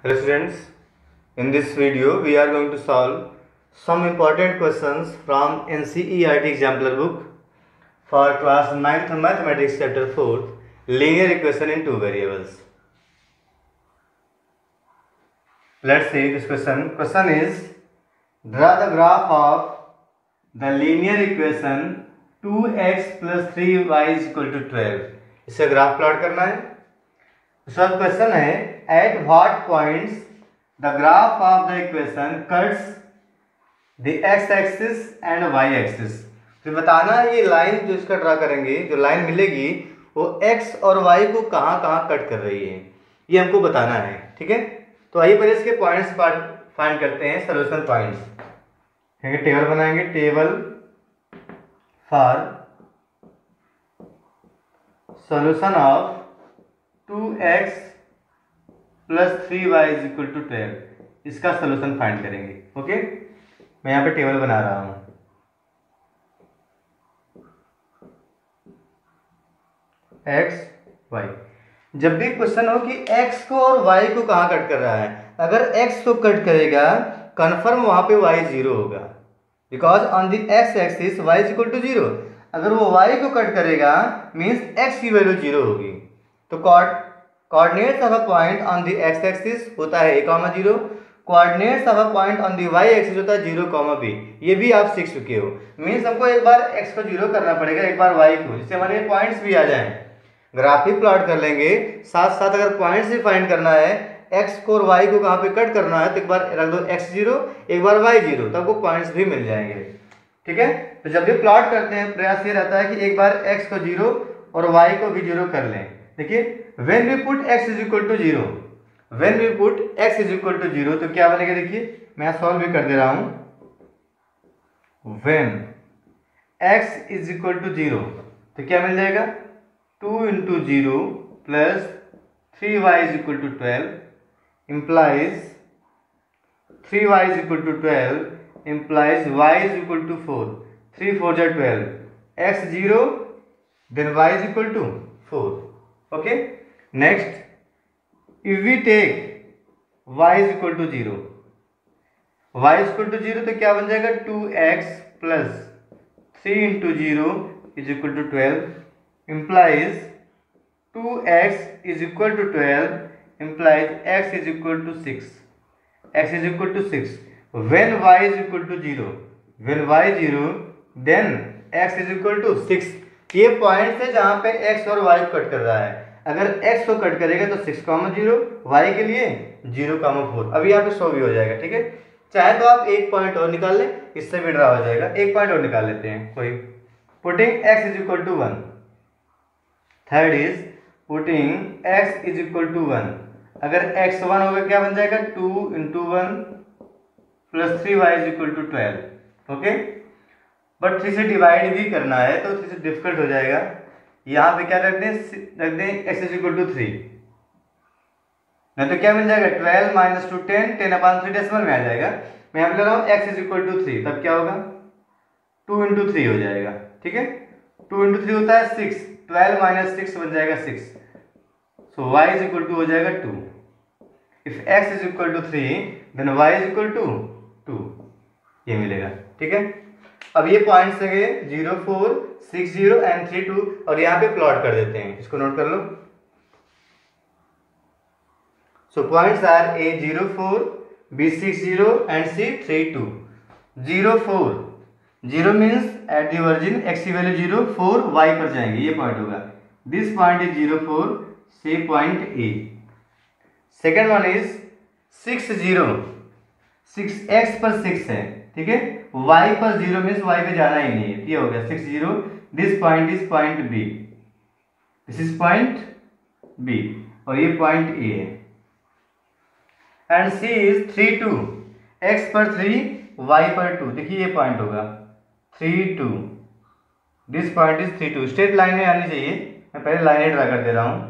Hello students, in this video we are going to solve some important questions from NCERT exemplar book for class 9th mathematics chapter 4 linear equation in two variables. Let's see this question. Question is, draw the graph of the linear equation 2x plus 3y is equal to 12. इसका graph plot करना है. उसके बाद question है, at what points the graph of the equation cuts the x axis and y axis. फिर बताना है ये लाइन जो इसका ड्रा करेंगे, जो लाइन मिलेगी वो x और y को कहाँ कहाँ कट कर रही है, ये हमको बताना है. ठीक है, तो आइए पहले इसके पॉइंट्स फाइंड करते हैं, सोल्यूशन पॉइंट्स. टेबल बनाएंगे, table for solution of 2x plus 3y is equal to 12. इसका सोल्यूशन फाइंड करेंगे. ओके, मैं यहाँ पे टेबल बना रहा हूँ. x y. जब भी क्वेश्चन हो कि x को और y को कहाँ कट कर रहा है, अगर x को कट करेगा कन्फर्म वहां पे y 0 होगा, because on the x axis y is equal to 0. अगर वो y को कट करेगा मीन्स x की वैल्यू 0 होगी. तो coordinates of a point on the x axis होता है a, 0. Coordinates of a point on the y axis होता है 0, b. ये भी आप सीख चुके हो. मीन्स हमको एक बार x को 0 करना पड़ेगा, एक बार y को, जिससे हमारे पॉइंट्स भी आ जाएं. ग्राफ ही प्लॉट कर लेंगे, साथ साथ अगर पॉइंट्स भी फाइंड करना है, x को और y को कहाँ पे कट करना है, तो एक बार रख दो x 0, एक बार y 0, तब आपको पॉइंट्स भी मिल जाएंगे. ठीक है, तो जब भी प्लॉट करते हैं प्रयास ये रहता है कि एक बार x को 0 और y को भी 0 कर लें. देखिए, when we put x is equal to 0, when we put x is equal to 0, तो क्या बनेगा, देखिए मैं सॉल्व भी कर दे रहा हूं. when x is equal to 0, तो क्या मिल जाएगा, 2 into 0 plus 3y is equal to 12 implies 3y is equal to 12 implies y is equal to 4. 3 4 are 12. x 0, then y is equal to 4. Okay, next if we take y is equal to 0, y is equal to 0, तो क्या बन जाएगा, 2x plus 3 into 0 is equal to 12 implies 2x is equal to 12 implies x is equal to 6. x is equal to 6. when y is equal to 0, when y 0, then x is equal to 6. ये point है जहां पे x और y को cut कर रहा है. अगर x को कट करेगा तो 6, 0, y के लिए 0, 4. अभी यहाँ पे 100 भी हो जाएगा. ठीक है, चाहे तो आप एक पॉइंट और निकाल लें, इससे भी ड्रा हो जाएगा. एक पॉइंट और निकाल लेते हैं कोई. Putting x is equal to 1. Third is putting x is equal to 1. अगर x 1 होगा क्या बन जाएगा, 2 into 1 plus 3y is equal to 12. Okay, but 3 से डिवाइड भी करना है तो 3 से डिफिकल्ट हो जाएगा. यहाँ पे क्या रख दें x इज इक्वल टू 3. नहीं तो क्या मिल जाएगा, 12 माइनस 2 10, 10/3 डेसिमल में आ जाएगा. मैं यहाँ पे ले रहा हूँ x इज इक्वल टू 3, तब क्या होगा, 2 into 3 हो जाएगा. ठीक है, 2 into 3 होता है 6, 12 माइनस 6 बन जाएगा 6. So y is equal to हो जाएगा 2. If x is equal to 3 then y is equal to 2. ये मिलेगा. ठीक है, अब ये पॉइंट्स है 0 4 6 0 एंड 3 2, और यहाँ पे प्लॉट कर देते हैं. इसको नोट कर लो. So points are a 0 4, b 6 0 and c 3 2. 0 4, 0 means at the origin x की वैल्यू 0, 4 y पर जाएंगे, ये पॉइंट होगा. This point is 0 4, c point a. Second one is 6 0, 6 x पर 6 है. ठीक है, y पर 0 मीन्स y पे जाना ही नहीं है. ये हो गया 6 0. This point is point b, this is point b, और ये पॉइंट a है. एंड c इज 3 2, x पर 3 y पर 2. देखिए ये पॉइंट होगा 3 2. This point is 3 2. Straight line आनी चाहिए, मैं पहले लाइन ड्रा कर दे रहा हूं.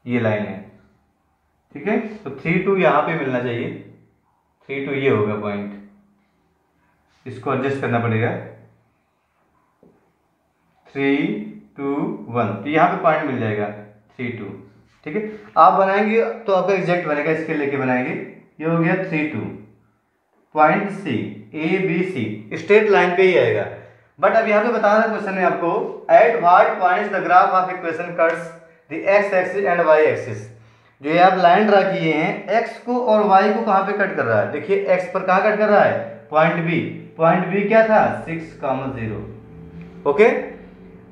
ये लाइन है. ठीक है, तो 3 2 यहाँ पे मिलना चाहिए. 3 2 ये होगा पॉइंट. इसको एडजस्ट करना पड़ेगा. 3 2 1, तो यहाँ पे पॉइंट मिल जाएगा 3 2. ठीक है, आप बनाएंगे तो आपका एग्जैक्ट बनेगा, इसके लेके बनाएंगे। ये हो गया 3 2 point C A B C, straight line पे ही आएगा। बट अब यहाँ पे बताना क्वेश्चन में आपको, at what points the graph of equation cuts the x axis and y axis. जो ये आप लाइन ड्रा किए हैं, एक्स को और वाई को कहाँ पे कट कर रहा है? देखिए एक्स पर कहाँ कट कर रहा है? Point B. पॉइंट बी क्या था? 6,0। ओके,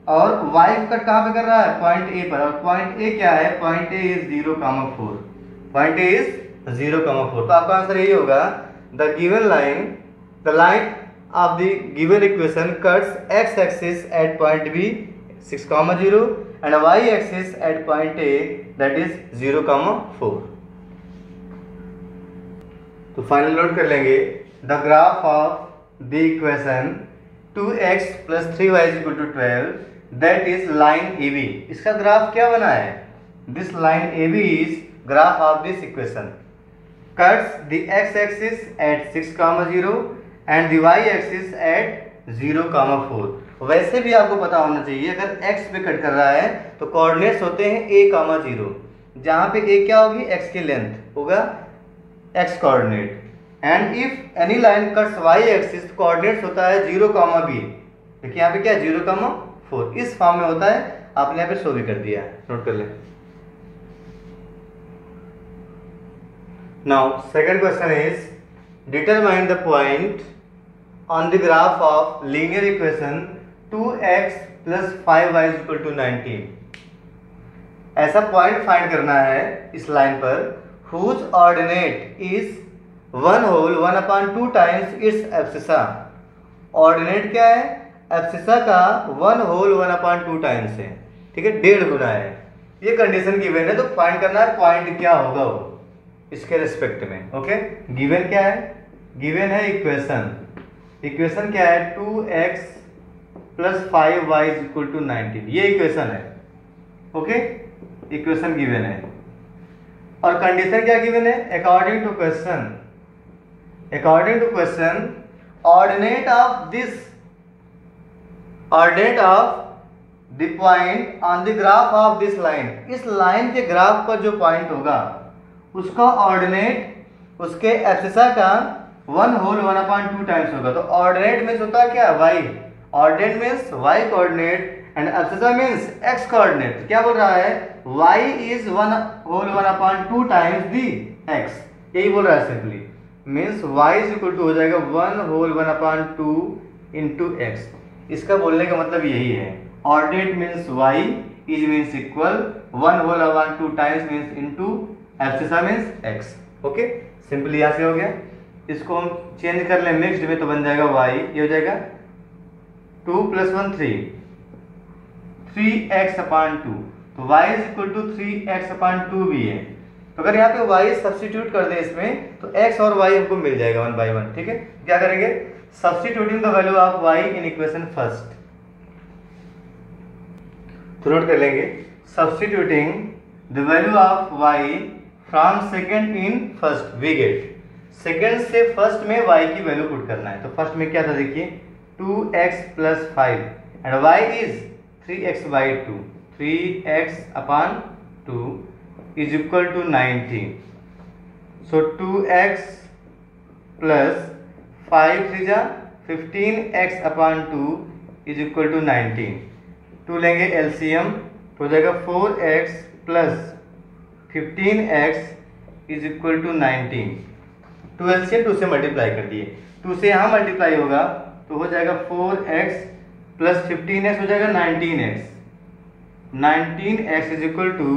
और वाई को कट कहाँ पे कर रहा है? पॉइंट ए पर। और पॉइंट ए क्या है? Point A is 0,4। Point A is 0,4। तो आपका आंसर यही होगा, the given line, the line of the given equation cuts x axis at point B 6,0 and y axis at point A, that is 0,4। तो final note कर लेंगे, the graph of the equation 2x + 3y = 12, that is line AB। इसका graph क्या बना है? This line AB is graph of this equation, cuts the x axis at 6,0 and the y axis at 0,4। वैसे भी आपको पता होना चाहिए, अगर x पे कट कर रहा है तो कोऑर्डिनेट्स होते हैं a, 0, जहाँ पे a क्या होगी? x की लेंथ होगा x coordinate, and if any line cuts y axis, coordinates होता है 0, b। देखिए यहाँ पे क्या है? 0,4 इस फॉर्म में होता है। आपने यहाँ पे शो भी कर दिया है, नोट कर ले। Now second question is, determine the point on the graph of linear equation 2x + 5y = 19। ऐसा पॉइंट फाइंड करना है इस लाइन पर whose ordinate is 1 whole 1/2 times its abscissa। Ordinate क्या है? एब्सिसा का 1 whole 1/2 टाइम्स है, ठीक है, 1.5 गुना है। ये कंडीशन गिवन है, तो फाइंड करना है पॉइंट क्या होगा वो इसके रिस्पेक्ट में। ओके, गिवन क्या है? गिवन है इक्वेशन, इक्वेशन क्या है? 2x + 5y = 19, ये इक्वेशन है। ओके, इक्वेशन गिवन है और कंडीशन क्या गिवन है? According to question, according to question ordinate of this, ordinate of the point on the graph of this line. इस लाइन के ग्राफ पर जो पॉइंट होगा उसका ऑर्डिनेट उसके एब्सिसा का 1 whole 1/2 टाइम्स होगा। तो ऑर्डिनेट मीन्स होता है क्या? y। Ordinate means y coordinate and abscissa means x coordinate. क्या बोल रहा है? y is 1 whole 1/2 times the x, यही बोल रहा है सिंपली। मीन्स y = हो जाएगा 1 whole 1/2 इंटू x। इसका बोलने का मतलब यही है, ordinate means y is means equal 1 whole 1/2 times means into abscissa means x। Okay, simply यहाँ से हो गया। इसको हम चेंज कर लें मिक्स्ड में तो बन जाएगा y, ये हो जाएगा 2 + 1 3, 3x/2। तो y = 3x/2 भी है। तो अगर यहाँ पे y सब्स्टिट्यूट कर दें इसमें तो x और y हमको मिल जाएगा 1 by 1। ठीक है, क्या करेंगे? Substituting the value of y in equation first. तो नोट कर लेंगे, substituting the value of y from second in first, we get second से फर्स्ट में y की वैल्यू पुट करना है। तो फर्स्ट में क्या था? देखिए 2x + 5 and y is 3x/2, 3x/2 is equal to 19। so 2x + 5 3 15x/2 is equal to 19। 2 लेंगे एलसीएम तो हो जाएगा 4x + 15x is equal to 19। 2 LCM 2 से मल्टीप्लाई कर दिए, 2 से यहाँ मल्टीप्लाई होगा तो हो जाएगा 4x + 15x हो जाएगा 19x। 19x is equal to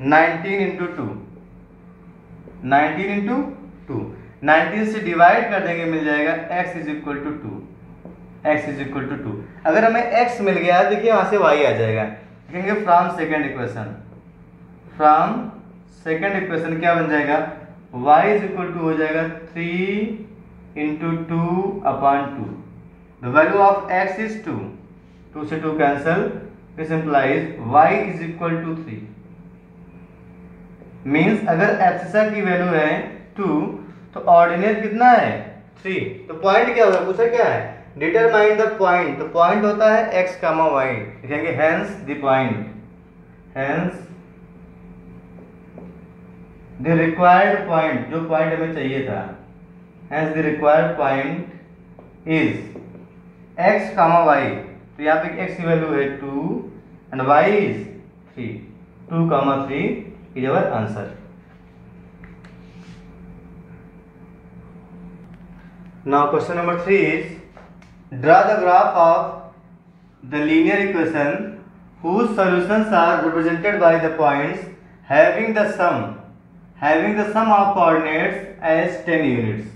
19 into 2, 19 into 2, 19 से डिवाइड कर देंगे मिल जाएगा x is equal to 2, x is equal to 2। अगर हमें x मिल गया देखिए वहाँ से y आ जाएगा, लिखेंगे from second equation, from second equation क्या बन जाएगा? y is equal to हो जाएगा 3 into 2/2। The value of x is 2, 2 से 2 cancel, this implies y is equal to 3। Means अगर एब्सिसा की वैल्यू है 2 तो ऑर्डिनेट कितना है? 3। तो पॉइंट क्या होगा? पूछा क्या है? Determine the point. तो पॉइंट होता है x, y, लिखेंगे hence the point, hence the required point, जो पॉइंट हमें चाहिए था, hence the required point is x comma y. तो यहाँ पे x की वैल्यू है 2 and y is 3, 2 comma 3 is our answer. Now question number 3 is draw the graph of the linear equation whose solutions are represented by the points having the sum of coordinates as 10 units.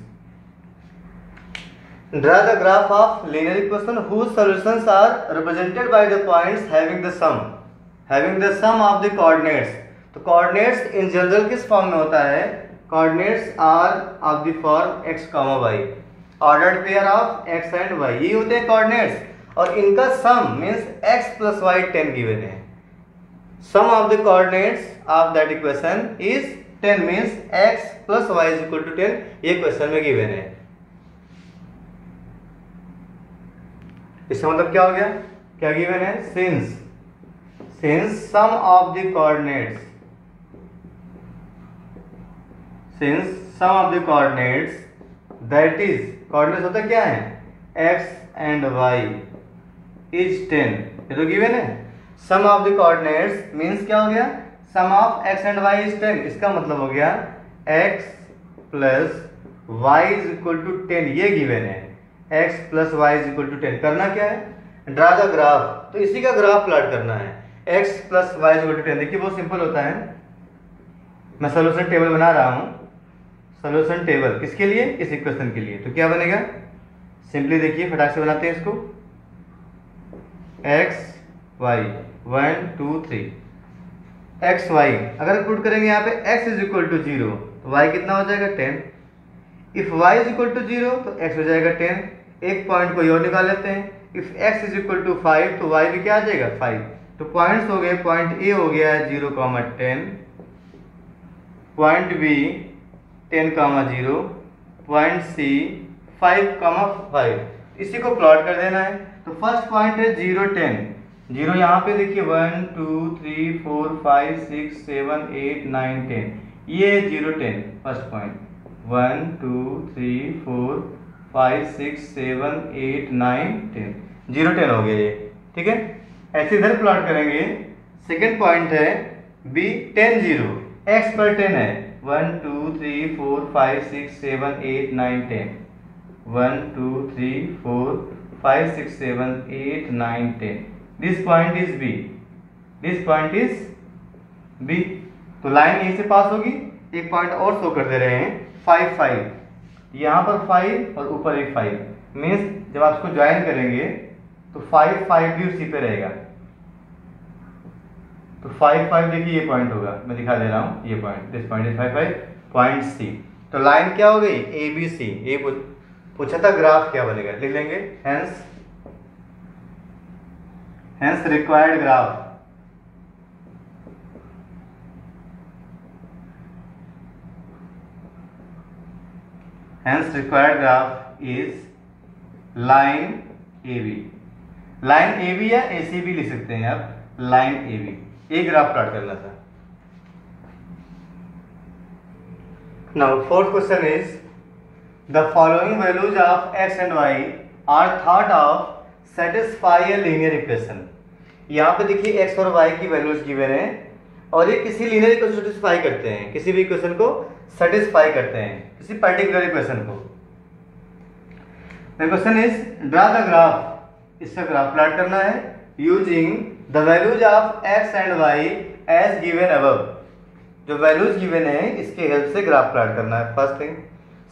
Draw the graph of linear equation whose solutions are represented by the points having the sum of the coordinates. तो coordinates in general किस form में होता है? Coordinates are of the form x, y, ordered pair of x and y, ये होते हैं coordinates, और इनका sum means x plus y 10 given है। Sum of the coordinates of that equation is 10 means x plus y is equal to 10, ये question में given है। इसका मतलब क्या हो गया, क्या गिवन है? Since sum of the coordinates that is, coordinates होता क्या है? x एंड y इज 10, ये तो गिवन है। Sum of the coordinates means क्या हो गया? Sum of x and y is 10, इसका मतलब हो गया x plus y is equal to 10, ये गिवन है। x plus y is equal to 10, करना क्या है? ड्रा द ग्राफ, तो इसी का ग्राफ प्लॉट करना है। x plus y is equal to 10, देखिए बहुत सिंपल होता है। मैं सोल्यूशन टेबल बना रहा हूँ, सोल्यूशन टेबल किसके लिए? इस इक्वेशन के लिए। तो क्या बनेगा? सिंपली देखिए, फटाक से बनाते हैं इसको। x y 1 2 3 x y, अगर पुट करेंगे यहाँ पे x इज इक्वल टू 0 तो y कितना हो जाएगा? 10। If y is equal to 0 तो x हो जाएगा 10। एक पॉइंट को और निकाल लेते हैं। If x is equal to 5 तो y भी क्या आ जाएगा? 5। तो पॉइंट्स हो गए, पॉइंट A हो गया 0,10, पॉइंट B 10,0, पॉइंट C 5,5। इसी को प्लॉट कर देना है। तो फर्स्ट पॉइंट है 0 10, 0 यहाँ पे देखिए 1 2 3 4 5 6 7 8 9 10, ये 0 10 फर्स्ट पॉइंट। 1 2 3 4 5 6 7 8 9 10, 0 10 हो गया ये, ठीक है। ऐसे इधर प्लॉट करेंगे। सेकेंड पॉइंट है B 10 0, x पर 10 है 1 2 3 4 5 6 7 8 9 10, 1 2 3 4 5 6 7 8 9 10, this point is B, this point is B। तो लाइन यहीं से पास होगी। एक पॉइंट और शो कर दे रहे हैं 5 5, यहाँ पर 5 और ऊपर एक 5, मीन्स जब आप इसको ज्वाइन करेंगे तो 5 5 भी उसी पे रहेगा। तो 5 5 देखिए ये पॉइंट होगा, मैं दिखा दे रहा हूँ, ये point, this point is 5 5, point C। तो लाइन क्या हो गई? ABC। ये पूछा था ग्राफ क्या बनेगा, लिख लेंगे hence required graph, hence required graph is line AB। Line AB या AC भी लिख सकते हैं आप, लाइन AB, एक ग्राफ प्लॉट करना था। Now fourth question is the following values of x and y are thought of satisfy a linear equation. यहाँ पे देखिए x और y की वैल्यूज गिवन है और ये किसी लीनियर इक्वेशन को सेटिस्फाई करते हैं, किसी भी इक्वेशन को सेटिस्फाई करते हैं, किसी पर्टिकुलर इक्वेशन को। The question is draw the graph, इसका ग्राफ प्लॉट करना है using the values of x and y as given above. जो वैल्यूज गिवन है इसके हेल्प से ग्राफ प्लॉट करना है, फर्स्ट थिंग।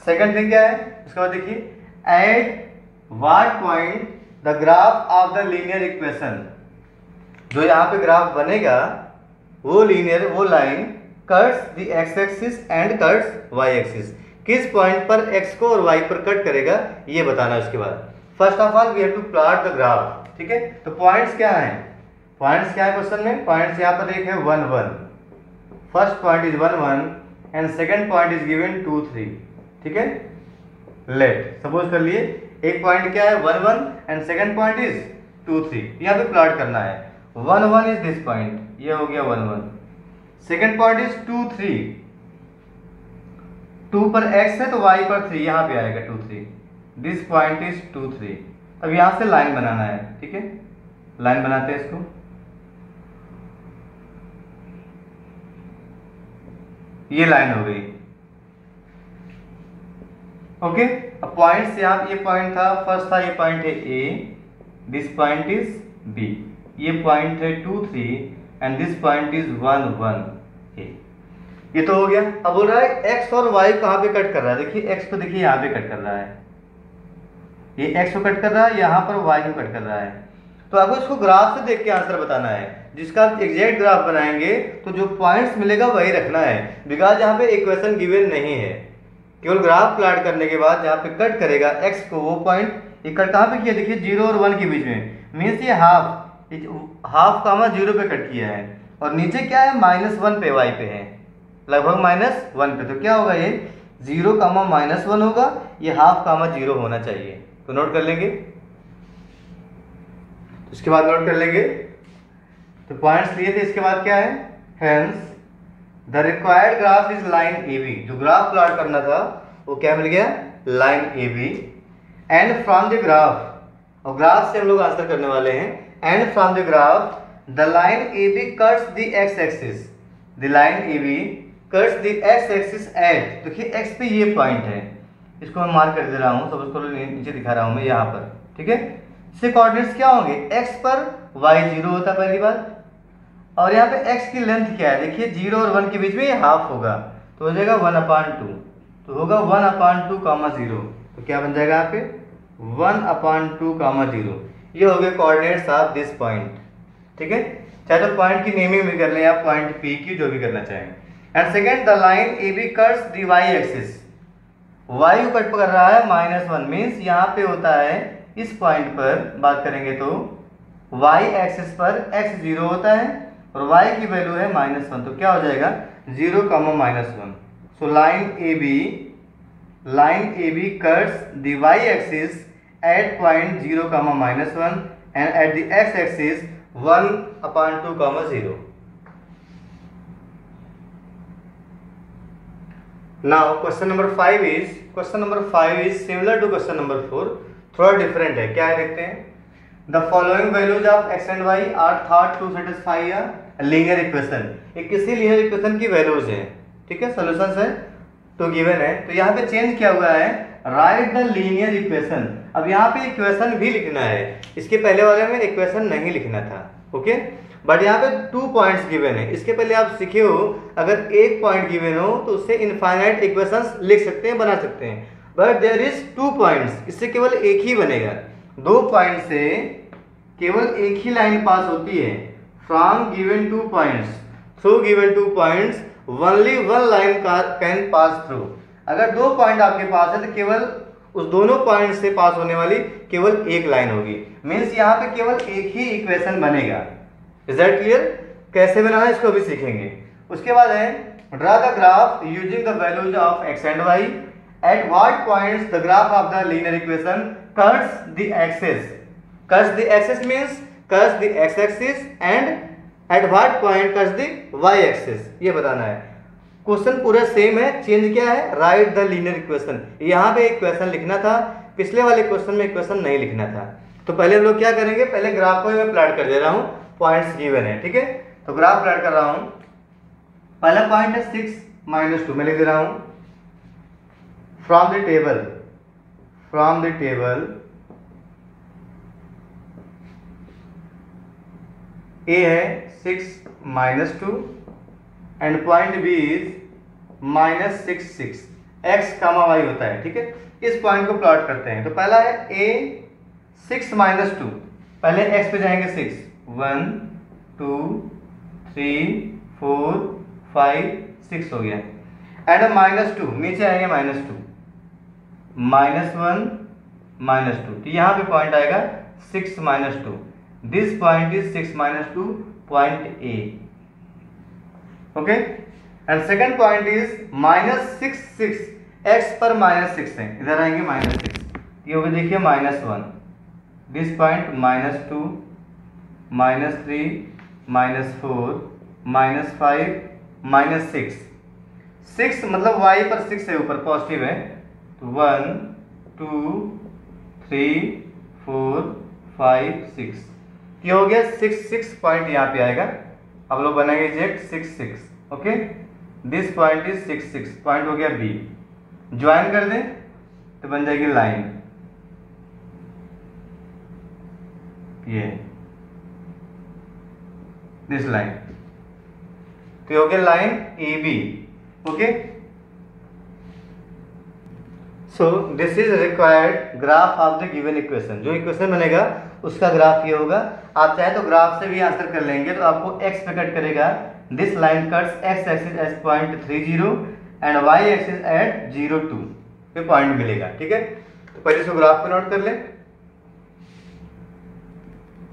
सेकंड थिंग क्या है, उसके बाद देखिए at what point the graph of the linear equation, जो यहाँ पे ग्राफ बनेगा वो लीनियर, वो line cuts the x axis and cuts y axis, किस पॉइंट पर x को और y पर कट करेगा ये बताना है। उसके बाद first of all we have to plot the graph, ठीक है। तो पॉइंट्स क्या हैं, पॉइंट्स क्या है क्वेश्चन में? पॉइंट्स यहाँ पर एक है 1 1, first point is 1 1 and second point is given 2 3, ठीक है। लेट सपोज कर लिए एक पॉइंट क्या है 1 1 एंड सेकंड पॉइंट इज 2 3, यहाँ पे प्लॉट करना है। 1 1 इज दिस पॉइंट, ये हो गया 1 1, सेकंड पॉइंट इज 2 3, 2 पर x है तो y पर 3 यहाँ पे आएगा 2 3, दिस पॉइंट इज 2 3। अब यहाँ से लाइन बनाना है, ठीक है, लाइन बनाते हैं इसको। ये लाइन हो गई, ओके। अब पॉइंट्स यहाँ, ये पॉइंट था, फर्स्ट था, ये पॉइंट है A, this point is B, ये पॉइंट है 2 3 and this point is 1 1 A। ये तो हो गया। अब बोल रहा है x और y कहाँ पे कट कर रहा है, देखिए x को देखिए यहाँ पे कट कर रहा है, ये x को कट कर रहा है, यहाँ पर y को कट कर रहा है। तो आपको इसको ग्राफ से देख के आंसर बताना है, जिसका आप एग्जैक्ट ग्राफ बनाएंगे तो जो पॉइंट्स मिलेगा वही रखना है, बिकॉज यहाँ पे इक्वेशन गिवन नहीं है। केवल ग्राफ प्लॉट करने के बाद जहाँ पे कट करेगा x को, वो पॉइंट ये कट कहाँ पे किया, देखिए 0 और 1 के बीच में, मीन्स ये हाफ कामा 0 पे कट किया है, और नीचे क्या है -1 पे y पे है, लगभग -1 पे। तो क्या होगा, ये 0 कामा -1 होगा, ये हाफ कामा 0 होना चाहिए। तो नोट कर लेंगे, इसके बाद नोट कर लेंगे। तो पॉइंट्स लिए थे, इसके बाद क्या है, hence the required graph is line AB। जो ग्राफ प्लॉट करना था वो क्या मिल गया, line AB। And from the graph, और ग्राफ से हम लोग आंसर करने वाले हैं, and from the graph the line AB cuts the x axis, the line AB cuts the x axis eight, देखिए x पे ये पॉइंट है, इसको मैं मार्क कर दे रहा हूँ, सब उसको नीचे दिखा रहा हूँ मैं यहाँ पर, ठीक है। इससे कोऑर्डिनेट्स क्या होंगे, x पर y 0 होता है पहली बात, और यहाँ पे x की लेंथ क्या है, देखिए 0 और 1 के बीच में ये हाफ होगा, तो हो जाएगा 1/2, तो होगा 1/2 कामा 0, तो क्या बन जाएगा यहाँ पे 1/2 कामा 0। ये हो गए कोऑर्डिनेट्स ऑफ दिस पॉइंट, ठीक है। चाहे तो पॉइंट की नेमिंग भी कर लें या पॉइंट P की, जो भी करना चाहें। And second, the line AB cuts the y axis, y को कट कर रहा है -1, मीन्स यहाँ पे होता है, इस पॉइंट पर बात करेंगे तो y एक्सिस पर x 0 होता है और y की वैल्यू है -1, तो क्या हो जाएगा 0, -1। So line AB cuts the y axis eight point 0, -1 and at the x axis 1/2, 0। Now question number 5 is similar to question number 4, थोड़ा डिफरेंट है। क्या है देखते हैं, the following values of x and y are thought to satisfy a linear equation. ये किसी linear equation की values हैं, ठीक है, सॉल्यूशंस है तो गिवन है। तो यहाँ पे चेंज क्या हुआ है, राइट द लीनियर इक्वेशन। अब यहाँ पे इक्वेशन भी लिखना है, इसके पहले वाले में इक्वेशन नहीं लिखना था, ओके। बट यहाँ पे 2 पॉइंट्स गिवन है। इसके पहले आप सीखे हो, अगर एक पॉइंट गिवन हो तो उससे इनफाइनाइट इक्वेशंस लिख सकते हैं, बना सकते हैं। बट देयर इज 2 पॉइंट्स, इससे केवल एक ही बनेगा। 2 पॉइंट से केवल एक ही लाइन पास होती है। From given 2 points, through given 2 points only 1 line can pass through. अगर 2 पॉइंट आपके पास है तो केवल उस दोनों पॉइंट से पास होने वाली केवल एक लाइन होगी, मीन्स यहाँ पे केवल एक ही इक्वेशन बनेगा। Is that clear? कैसे बनाना है इसको अभी सीखेंगे। उसके बाद है draw the graph using the values of x and y eight what points the graph of the linear equation cuts the axis. Cuts the axis means cuts the x axis and at what point cuts the y axis, ये बताना है। Question पूरा same है, change क्या है, right the linear equation. यहाँ पे equation लिखना था, पिछले वाले क्वेश्चन में इक्वेशन नहीं लिखना था। तो पहले हम लोग क्या करेंगे, पहले ग्राफ को मैं प्लॉट कर दे रहा हूँ, पॉइंट्स गिवन है, ठीक है। तो ग्राफ प्लॉट कर रहा हूं, पहला पॉइंट है 6 - 2, मैं लिख दे रहा हूं फ्रॉम द टेबल ए है 6 - 2 and point B is -6 6, x, y होता है, ठीक है। इस पॉइंट को प्लॉट करते हैं। तो पहला है a 6 - 2, पहले x पे जाएंगे 6, 1 2 3 4 5 6 हो गया, एड -2, नीचे आएंगे -2, -1 -2, तो यहाँ पे पॉइंट आएगा 6 - 2, this point is 6 - 2 point A, okay. And second point is -6 6, x पर -6 है, इधर आएंगे -6, ये होगा देखिए -1, दिस पॉइंट -2 -3 -4 -5 -6, 6 मतलब y पर 6 है, ऊपर पॉजिटिव है, तो 1 2 3 4 5 6, ये हो गया 6 पॉइंट यहाँ पे आएगा। अब लोग बनाएंगे exact 6 okay, this point is 6 point हो गया बी। ज्वाइन कर दें तो बन जाएगी लाइन, ये दिस लाइन, तो ये हो गया line A B okay. So this is required graph of the given equation, जो इक्वेशन बनेगा उसका ग्राफ ये होगा। आप चाहे तो ग्राफ से भी आंसर कर लेंगे, तो आपको x पे कट करेगा, this line cuts x axis eight point 30 and y axis eight 02 पे पॉइंट मिलेगा, ठीक है। तो पहले इसको ग्राफ पे नोट कर ले,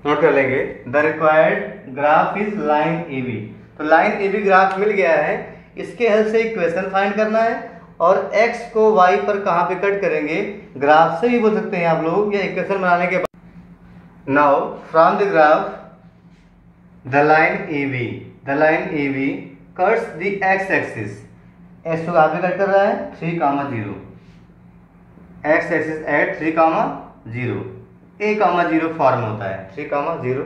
नोट कर लेंगे, the required graph is line A B. तो लाइन ए बी ग्राफ मिल गया है, इसके हेल्प से इक्वेशन फाइंड करना है, और x को y पर कहाँ पे कट करेंगे, ग्राफ से भी बोल सकते हैं आप लोग, या इक्वेशन बनाने के बाद। Now from the graph the line A B cuts the x axis, x को कहाँ पे कट कर रहा है 3, 0, x axis at 3, 0, a, 0 form होता है 3, 0,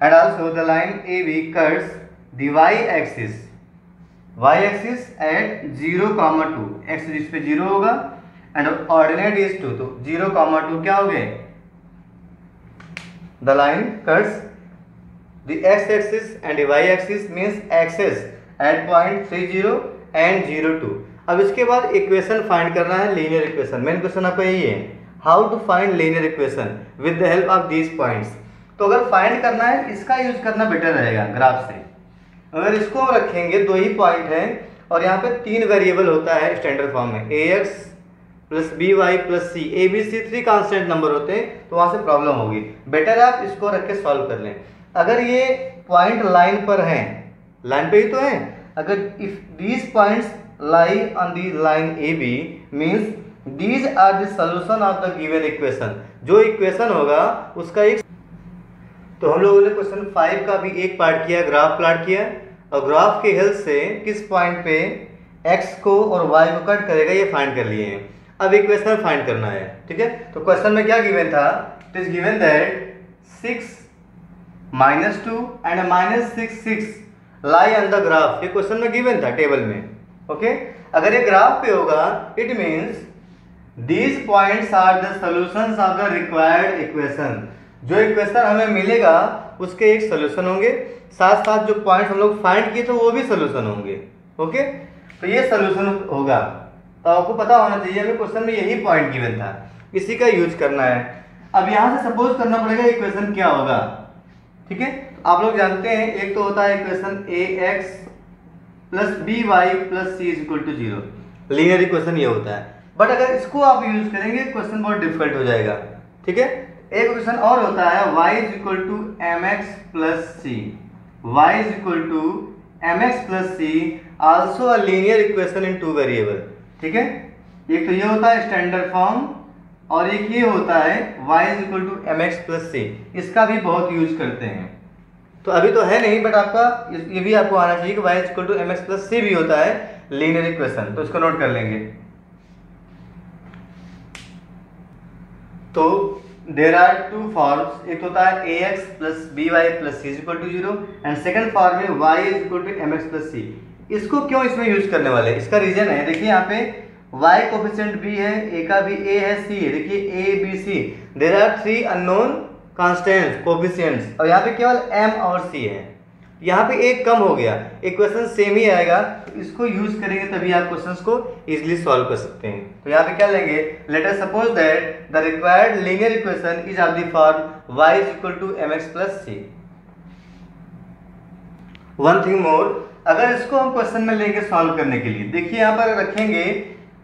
and also the line A B cuts the y axis at 0, 2, x इस पे 0 होगा एंड ऑर्डिनेट इज 2, तो 0, 2 क्या हो गए, the line cuts the x axis and y axis means axis at point 30 and 02। अब इसके बाद इक्वेशन फाइंड करना है, लीनियर इक्वेशन। मेन क्वेश्चन आपका यही है, how to find linear equation with the help of these points. तो अगर फाइंड करना है, इसका यूज करना बेटर रहेगा ग्राफ से। अगर इसको हम रखेंगे, 2 ही पॉइंट हैं और यहाँ पे 3 वेरिएबल होता है स्टैंडर्ड फॉर्म में, ax plus b y plus c, A B c 3 constant number होते हैं, तो वहाँ से प्रॉब्लम होगी। बेटर है आप इसको रख के सॉल्व कर लें। अगर ये पॉइंट लाइन पर हैं, लाइन पे ही तो है, अगर if these points lie on the line A B means these are the solution of the given equation, जो इक्वेशन होगा उसका एक। तो हम लोगों ने क्वेश्चन 5 का भी एक पार्ट किया, ग्राफ प्लॉट किया, और ग्राफ की हेल्प से किस पॉइंट पे x को और y को कट करेगा ये फाइंड कर लिए हैं। अब इक्वेशन फाइंड करना है, ठीक है। तो क्वेश्चन में क्या गिवन था, it is given that 6 -2 and -6 lie on the graph, ये क्वेश्चन में गिवन था टेबल में, ओके। अगर ये ग्राफ पे होगा, it means these points are the solutions of the required equation, जो इक्वेशन हमें मिलेगा उसके एक सोल्यूशन होंगे, साथ साथ जो पॉइंट हम लोग फाइंड किए थे वो भी सोल्यूशन होंगे, ओके। तो ये सोल्यूशन होगा, तो आपको पता होना चाहिए हमें क्वेश्चन में यही पॉइंट गिवन था, इसी का यूज करना है। अब यहाँ से सपोज करना पड़ेगा इक्वेशन क्या होगा, ठीक है। तो आप लोग जानते हैं एक तो होता है equation ax plus b y plus c is equal to 0, linear equation ये होता है। बट अगर इसको आप यूज करेंगे क्वेश्चन बहुत डिफिकल्ट हो जाएगा, ठीक है। एक क्वेश्चन और होता है y is equal to m x plus c, y is equal to m x plus c also a linear equation in 2 variable, ठीक है। एक तो ये होता है स्टैंडर्ड फॉर्म, और एक ये होता है y is equal to m x plus c, इसका भी बहुत यूज करते हैं। तो अभी तो है नहीं, बट आपका ये भी आपको आना चाहिए कि y is equal to m x plus c भी होता है लीनियर इक्वेशन, तो इसको नोट कर लेंगे। तो देर आर 2 फॉर्म्स, एक होता है ax plus b y plus c is equal to 0 and second form में y is equal to m x plus c. इसको क्यों इसमें यूज करने वाले, इसका रीजन है, देखिए यहाँ पे y कोफिशिएंट b है, a का भी a है, c है, देखिए a b c, there are 3 unknown constants coefficients, और यहाँ पे केवल m और c है, यहाँ पे एक कम हो गया, इक्वेशन सेम ही आएगा, तो इसको यूज करेंगे तभी आप क्वेश्चंस को इजीली सॉल्व कर सकते हैं। तो यहाँ पे क्या लेंगे, let us suppose that the required linear equation is of the form y is equal to mx plus c. One thing more, अगर इसको हम क्वेश्चन में लेंगे सॉल्व करने के लिए, देखिए यहाँ पर रखेंगे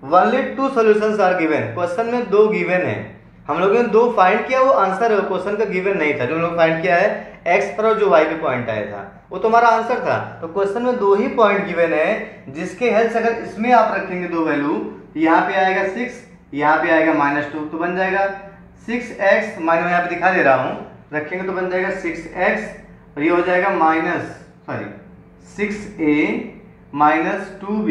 only 2 solutions are given, question में 2 गिवन है, हम लोगों ने 2 फाइंड किया, वो आंसर है, क्वेश्चन का गिवन नहीं था, जो हम लोग फाइंड किया है x पर और जो y पे पॉइंट आया था वो तो हमारा आंसर था। तो क्वेश्चन में 2 ही पॉइंट गिवन है, जिसके हेल्प से अगर इसमें आप रखेंगे 2 वैल्यू, यहाँ पे आएगा 6, यहाँ पे आएगा -2, तो बन जाएगा 6x, मैं यहाँ पे दिखा दे रहा हूँ, रखेंगे तो बन जाएगा 6x, और ये हो जाएगा 6a -2b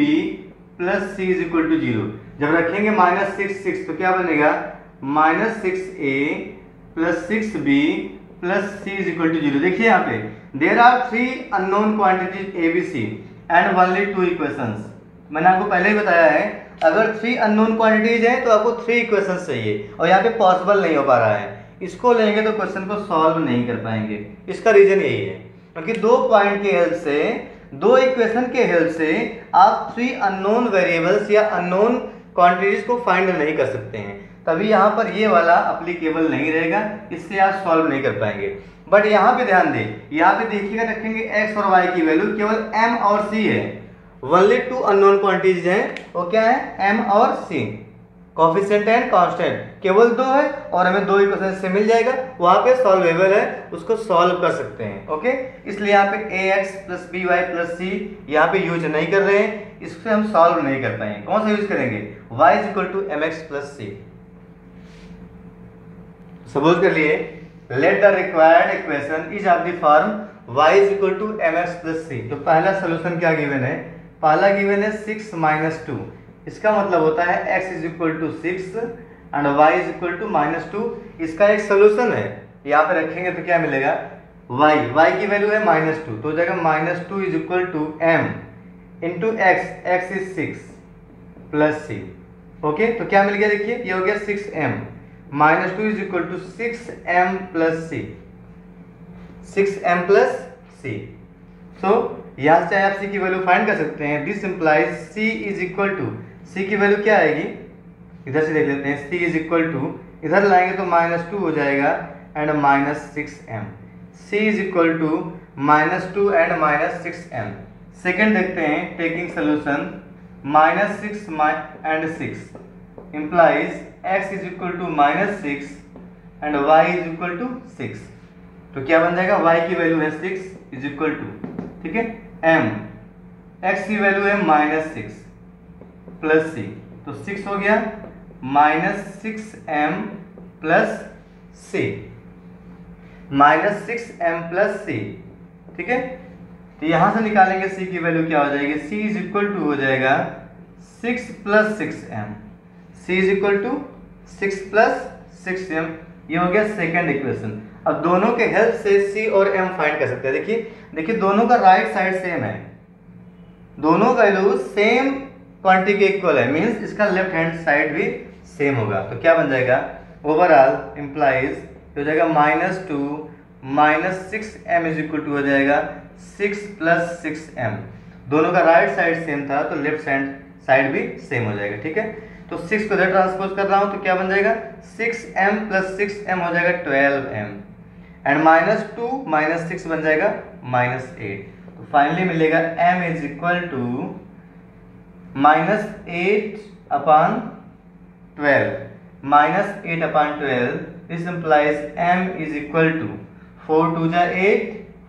plus c is equal to 0। जब रखेंगे -6 तो क्या बनेगा -6a plus 6b plus c is equal to 0। देखिए यहाँ पे there are 3 unknown quantities a B c and only 2 equations. मैंने आपको पहले ही बताया है अगर 3 अननोन क्वांटिटीज हैं तो आपको 3 इक्वेशंस चाहिए और यहाँ पे पॉसिबल नहीं हो पा रहा है। इसको लेंगे तो क्वेश्चन को सॉल्व नहीं कर पाएंगे। इसका रीजन यही है क्योंकि 2 पॉइंट के हेल्प से, 2 इक्वेशन के हेल्प से आप 3 अननोन वेरिएबल्स या अननोन क्वांटिटीज को फाइंड नहीं कर सकते हैं। तभी यहाँ पर ये वाला अप्लीकेबल नहीं रहेगा, इससे आप सॉल्व नहीं कर पाएंगे। बट यहाँ पे ध्यान दें, यहाँ पे देखिएगा रखेंगे x और y की वैल्यू केवल m और c है। ओनली 2 अननोन क्वांटिटीज हैं, वो क्या है m और c। कोफिशिएंट एंड कांस्टेंट केवल 2 है और हमें 2 इक्वेशन से मिल जाएगा, वहां पे सॉल्वेबल है, उसको सॉल्व कर सकते हैं। ओके, इसलिए यहाँ पे ax plus by plus c यहाँ पे यूज नहीं कर रहे हैं, इससे हम सॉल्व नहीं कर पाएंगे। कौन सा यूज करेंगे y is equal to mx plus c। Suppose कर लिए let the required equation is of the form y is equal to mx plus c। तो पहला सोल्यूशन क्या गिवन है, पहला गिवन है 6 माइनस 2। इसका मतलब होता है x is equal to 6 and y is equal to -2। इसका एक सोल्यूशन है, यहाँ पे रखेंगे तो क्या मिलेगा y की वैल्यू है -2 तो हो जाएगा -2 is equal to m into x is 6 plus c। Okay, तो क्या मिल गया, देखिए ये हो गया 6m -2 is equal to 6m plus c, 6m plus c। So यहाँ से आप c की वैल्यू फाइंड कर सकते हैं। This implies c is equal to, c की वैल्यू क्या आएगी, इधर से देख लेते हैं। c इज इक्वल टू इधर लाएंगे तो -2 हो जाएगा and -6m। c is equal to -2 and -6m। Second देखते हैं, taking solution -6 and 6 implies x is equal to -6 and y is equal to 6। तो क्या बन जाएगा, y की वैल्यू है 6 इज इक्वल टू, ठीक है, m, x की वैल्यू है -6 प्लस c, तो 6 हो गया -6m plus c, -6m plus c, ठीक है। तो यहां से निकालेंगे c की वैल्यू क्या हो जाएगी, c इज इक्वल टू हो जाएगा 6 plus 6m, c is equal to 6 plus 6m। ये हो गया सेकेंड इक्वेशन। अब दोनों के हेल्प से c और m फाइंड कर सकते हैं। देखिए दोनों का राइट साइड सेम है, दोनों वैल्यू सेम क्वांटिटी के इक्वल है, मींस इसका लेफ्ट हैंड साइड भी सेम होगा। तो क्या बन जाएगा, ओवरऑल इम्प्लाइज हो जाएगा -2 -6m इज इक्वल टू हो जाएगा 6 प्लस 6m। दोनों का राइट साइड सेम था तो लेफ्ट हैंड साइड भी सेम हो जाएगा, ठीक है। तो 6 को इधर ट्रांसपोज कर रहा हूं तो क्या बन जाएगा, 6m प्लस 6m हो जाएगा 12m एंड -2 -6 बन जाएगा -8। तो फाइनली मिलेगा m is equal to -8 upon 12, -8/12। This implies m is equal to 4 2 जा 8,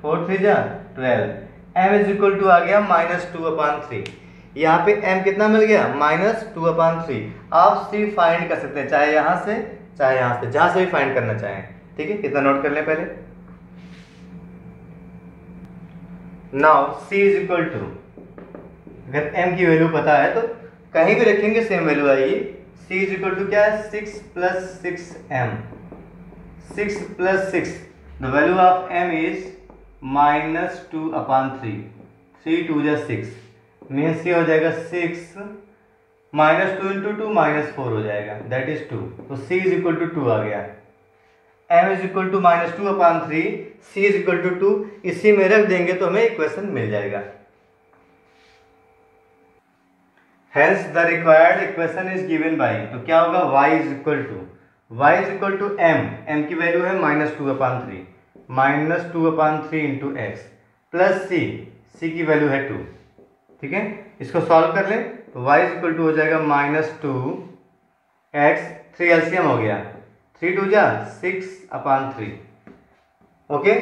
4 3 जा 12। m इज इक्वल टू आ गया -2/3। यहाँ पे m कितना मिल गया, -2/3। आप c फाइंड कर सकते हैं, चाहे यहाँ से चाहे यहाँ से, जहाँ से भी फाइंड करना चाहें, ठीक है। कितना नोट कर लें पहले। Now c is equal to, अगर m की वैल्यू पता है तो कहीं भी रखेंगे सेम वैल्यू आएगी। c इज इक्वल टू क्या है, 6 plus 6m, 6 plus 6, the value of m is -2/3, 3 2 जा 6 मीन्स ये हो जाएगा 6 -2 इंटू 2 -4 हो जाएगा, दैट इज 2। तो c इज इक्वल टू 2 आ गया, m is equal to -2/3, c is equal to 2। इसी में रख देंगे तो हमें इक्वेशन मिल जाएगा। Hence the required equation is given by, तो क्या होगा, y is equal to m की वैल्यू है -2/3, -2/3 इंटू x प्लस c की वैल्यू है 2, ठीक है। इसको सॉल्व कर लें तो y इज इक्वल टू हो जाएगा -2x, 3 एलसीएम हो गया, 3 2 जा 6/3, ओके।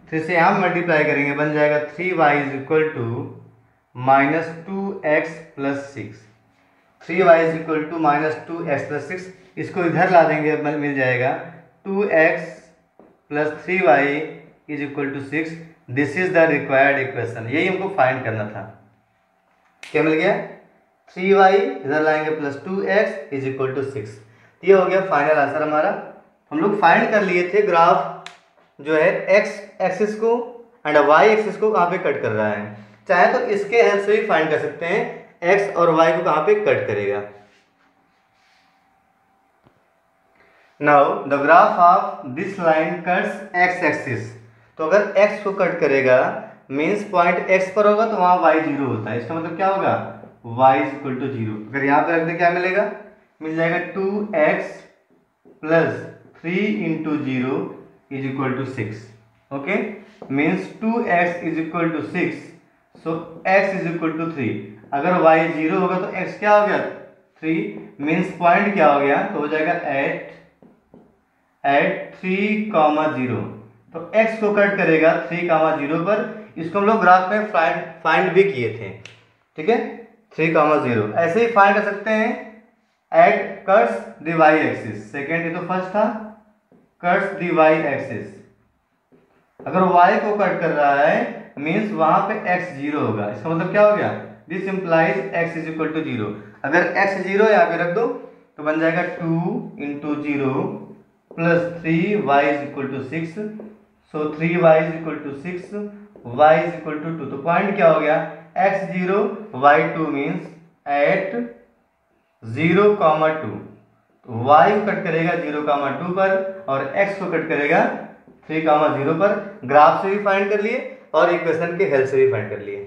3 से हम मल्टीप्लाई करेंगे, बन जाएगा 3y is equal to -2x plus 6, 3y is equal to -2x plus 6। इसको इधर ला देंगे, मिल जाएगा 2x plus 3y is equal to 6। This is the required equation, यही हमको फाइंड करना था। क्या मिल गया, 3y इधर लाएंगे plus 2x is equal to 6। ये हो गया फाइनल आंसर हमारा। हम लोग फाइंड कर लिए थे ग्राफ जो है x एक्सिस को एंड y एक्सिस को कहाँ पे कट कर रहा है। चाहे तो इसके हेल्प से भी फाइंड कर सकते हैं x और y को कहाँ पे कट करेगा। Now the graph of this line cuts x axis. तो अगर x को कट करेगा मीन्स पॉइंट x पर होगा तो वहाँ y 0 होता है। इसका मतलब क्या होगा y इज इक्वल टू 0। अगर यहाँ पे रख दे क्या मिलेगा, मिल जाएगा 2x plus 3 into 0 is equal to 6। Okay, means 2x is equal to 6, so x is equal to 3। अगर y 0 होगा तो x क्या हो गया 3, मीन्स पॉइंट क्या हो गया, तो हो जाएगा एट 3,0। तो x को कट करेगा 3,0 पर। इसको हम लोग ग्राफ में फाइंड भी किए थे, ठीक है, 3,0। ऐसे ही फाइंड कर सकते हैं at cuts the y axis. Second, ये तो फर्स्ट था, कट्स द y एक्सिस। अगर y को कट कर रहा है मीन्स वहां पे x 0 होगा। इसका मतलब क्या हो गया, this implies x is equal to 0। अगर x 0 यहाँ पे रख दो तो बन जाएगा 2 into 0 plus 3y is equal to 6, so 3y is equal to 6, y is equal to 2। तो पॉइंट क्या हो गया x 0 y 2 मीन्स एट 0, 2। तो y को कट करेगा 0, 2 पर और x को कट करेगा 3,0 पर। ग्राफ से भी फाइंड कर लिए और इक्वेशन के हेल्प से भी फाइंड कर लिए।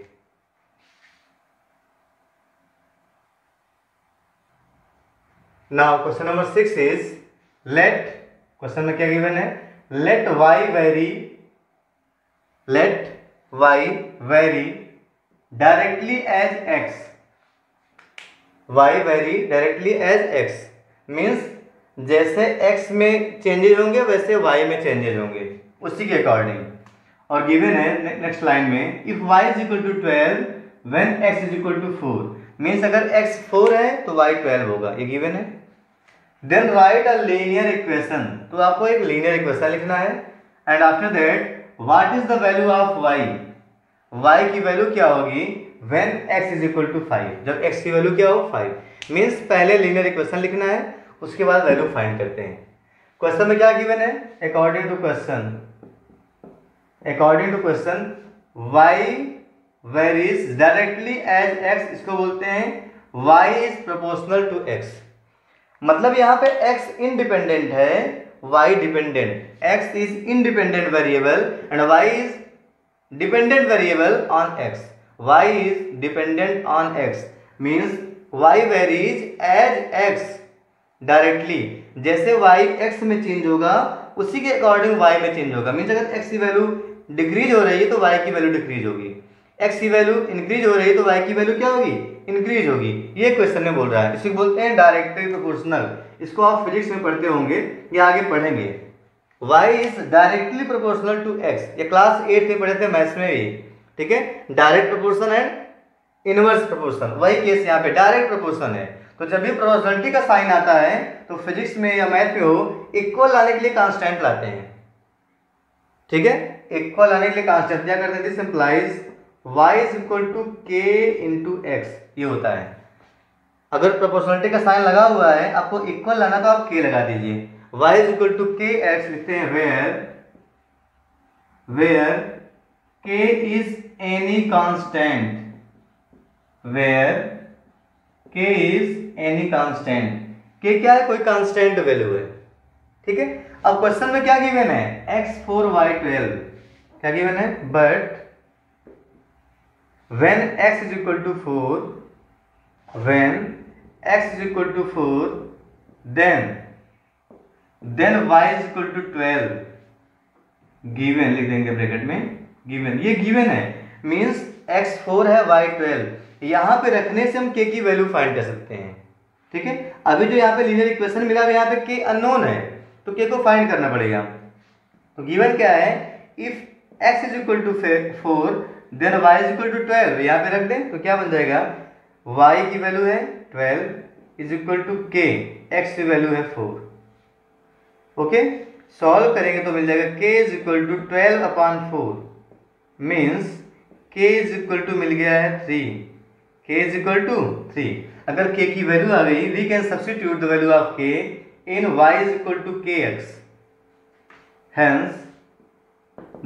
Now question number 6 is let, question में क्या गिवन है, let y vary directly as x। y vary directly as x means जैसे x में चेंजेज होंगे वैसे y में चेंजेज होंगे, उसी के अकॉर्डिंग। और गिवन है नेक्स्ट लाइन में, if y is equal to 12 when x is equal to 4, means अगर x 4 है तो y 12 होगा, ये गिवन है। Then write a linear equation. तो आपको एक लीनियर इक्वेशन लिखना है and after that what is the value of y की वैल्यू क्या होगी when x is equal to 5, जब x की वैल्यू क्या हो 5। मीन्स पहले लीनियर इक्वेशन लिखना है उसके बाद वैल्यू फाइंड करते हैं। क्वेश्चन में क्या गिवन है, according to question y varies directly as x, इसको बोलते हैं y is proportional to x। मतलब यहाँ पे x इंडिपेंडेंट है, y dependent. x is independent variable and y is dependent variable on x। y is dependent on x means y varies as x directly. जैसे y x में change होगा उसी के according y में change होगा। Means अगर x की value decrease हो रही है तो y की वैल्यू डिक्रीज होगी, x की वैल्यू इंक्रीज हो रही है तो y की वैल्यू क्या होगी, इंक्रीज होगी। ये क्वेश्चन में बोल रहा है, इसे बोलते हैं डायरेक्टली प्रोपोर्शनल। इसको आप फिजिक्स में पढ़ते होंगे या आगे पढ़ेंगे। y is directly proportional to x, ये क्लास 8 में पढ़े थे मैथ्स में भी, ठीक है। Direct proportion and inverse proportion, वही केस यहाँ पे डायरेक्ट प्रोपोर्शन है। तो जब भी प्रोपोर्शनलिटी का साइन आता है तो फिजिक्स में या मैथ में हो, इक्वल लाने के लिए कांस्टेंट लाते हैं, ठीक है। इक्वल लाने के लिए कांस्टेंट क्या करते हैं, this implies y is equal to k into x, ये होता है। अगर प्रोपोर्शनलिटी का साइन लगा हुआ है आपको इक्वल लाना तो आप k लगा दीजिए। y is equal to k x लिखते हैं where k is any constant, where k is any constant. k क्या है, कोई कांस्टेंट वैल्यू है, ठीक है। अब क्वेश्चन में क्या गिवन है, x4 y12 क्या गिवन है, but when x is equal to 4, when x is equal to 4 then y is equal to 12 given लिख देंगे ब्रैकेट में गिवन। ये गिवन है मींस x 4 है y 12, यहाँ पे रखने से हम k की वैल्यू फाइंड कर सकते हैं, ठीक है। अभी जो यहाँ पे लीनियर इक्वेशन मिला है यहाँ पे k अननोन है तो k को फाइंड करना पड़ेगा। तो गिवन क्या है, if x is equal to 4 then y is equal to 12, यहाँ पे रख दें तो क्या बन जाएगा, y की वैल्यू है 12 is equal to k, x की वैल्यू है 4। ओके, सॉल्व करेंगे तो मिल जाएगा k is equal to 12/4 means k is equal to मिल गया है 3, k इज इक्वल टू 3। अगर k की वैल्यू आ गई, we can substitute the value of k in y is equal to kx। Hence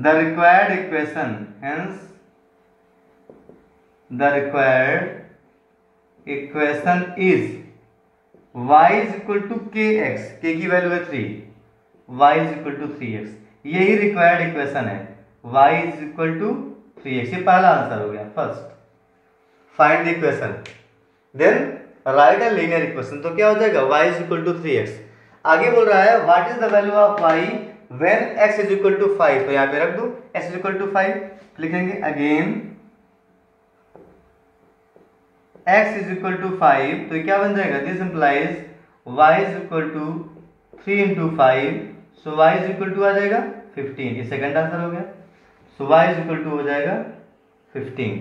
the required equation is y is equal to kx, k की value है 3, y is equal to 3x। यही required equation है, y is equal to 3x। ये पहला answer हो गया, first. Find the equation, then write a linear equation. तो क्या हो जाएगा, y is equal to 3x। आगे बोल रहा है what is the value of y when x is equal to 5। तो यहाँ पे रख दो x इज इक्वल टू 5, लिखेंगे again x is equal to 5। तो क्या बन जाएगा, this implies y is equal to 3 into 5, so y is equal to आ जाएगा 15। ये सेकंड आंसर हो गया। So y is equal to हो जाएगा 15।